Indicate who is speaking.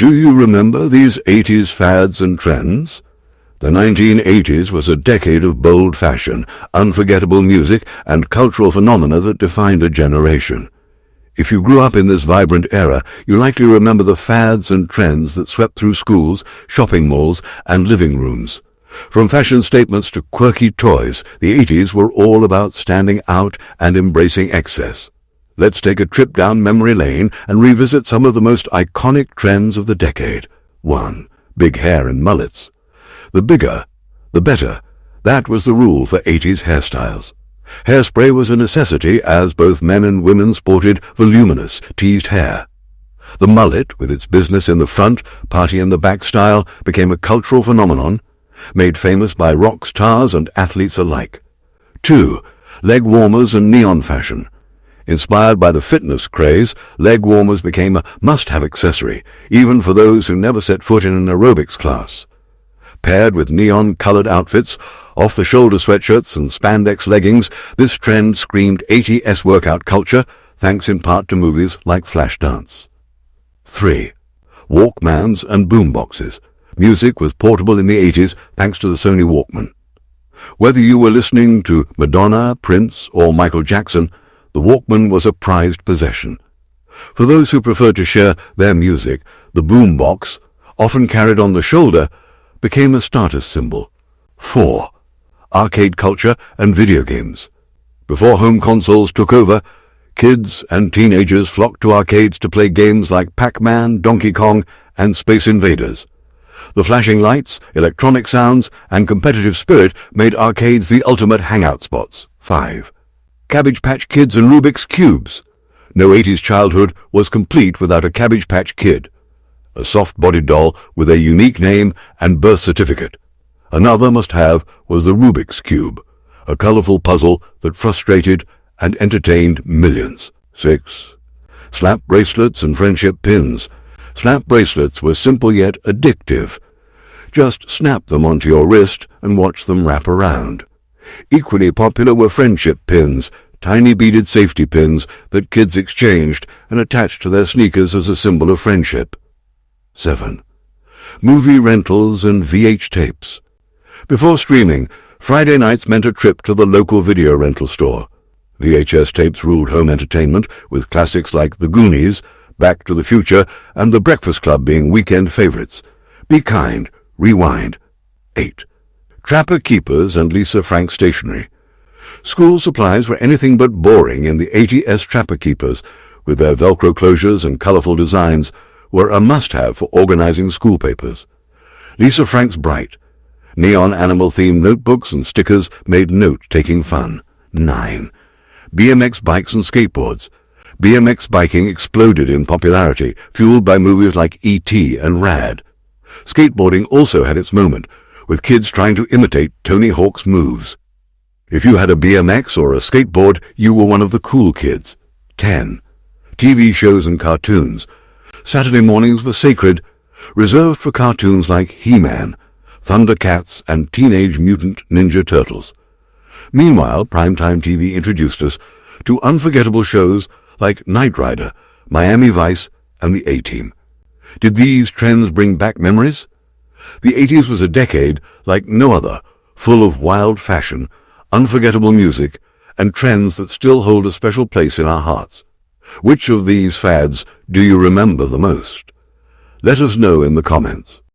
Speaker 1: Do you remember these 80s fads and trends? The 1980s was a decade of bold fashion, unforgettable music, and cultural phenomena that defined a generation. If you grew up in this vibrant era, you likely remember the fads and trends that swept through schools, shopping malls, and living rooms. From fashion statements to quirky toys, the 80s were all about standing out and embracing excess. Let's take a trip down memory lane and revisit some of the most iconic trends of the decade. 1. Big hair and mullets. The bigger, the better. That was the rule for 80s hairstyles. Hairspray was a necessity as both men and women sported voluminous, teased hair. The mullet, with its business in the front, party in the back style, became a cultural phenomenon, made famous by rock stars and athletes alike. 2. Leg warmers and neon fashion. Inspired by the fitness craze, leg warmers became a must-have accessory, even for those who never set foot in an aerobics class. Paired with neon-colored outfits, off-the-shoulder sweatshirts and spandex leggings, this trend screamed 80s workout culture, thanks in part to movies like Flashdance. 3. Walkmans and boomboxes. Music was portable in the 80s thanks to the Sony Walkman. Whether you were listening to Madonna, Prince, or Michael Jackson, the Walkman was a prized possession. For those who preferred to share their music, the boombox, often carried on the shoulder, became a status symbol. 4. Arcade culture and video games. Before home consoles took over, kids and teenagers flocked to arcades to play games like Pac-Man, Donkey Kong, and Space Invaders. The flashing lights, electronic sounds, and competitive spirit made arcades the ultimate hangout spots. 5. Cabbage Patch Kids and Rubik's Cubes. No 80s childhood was complete without a Cabbage Patch Kid, a soft-bodied doll with a unique name and birth certificate. Another must-have was the Rubik's Cube, a colorful puzzle that frustrated and entertained millions. 6. Slap bracelets and friendship pins. Snap bracelets were simple yet addictive. Just snap them onto your wrist and watch them wrap around. Equally popular were friendship pins, tiny beaded safety pins that kids exchanged and attached to their sneakers as a symbol of friendship. 7. Movie rentals and VH tapes. Before streaming, Friday nights meant a trip to the local video rental store. VHS tapes ruled home entertainment, with classics like The Goonies, Back to the Future, and The Breakfast Club being weekend favorites. Be kind. Rewind. 8. Trapper Keepers and Lisa Frank stationery. School supplies were anything but boring in the 80s. Trapper Keepers, with their Velcro closures and colorful designs, were a must-have for organizing school papers. Lisa Frank's bright, neon animal-themed notebooks and stickers made note-taking fun. 9. BMX bikes and skateboards. BMX biking exploded in popularity, fueled by movies like E.T. and Rad. Skateboarding also had its moment, with kids trying to imitate Tony Hawk's moves. If you had a BMX or a skateboard, you were one of the cool kids. 10. TV shows and cartoons. Saturday mornings were sacred, reserved for cartoons like He-Man, Thundercats, and Teenage Mutant Ninja Turtles. Meanwhile, primetime TV introduced us to unforgettable shows like Knight Rider, Miami Vice, and the A-Team. Did these trends bring back memories? The 80s was a decade like no other, full of wild fashion, unforgettable music, and trends that still hold a special place in our hearts. Which of these fads do you remember the most? Let us know in the comments.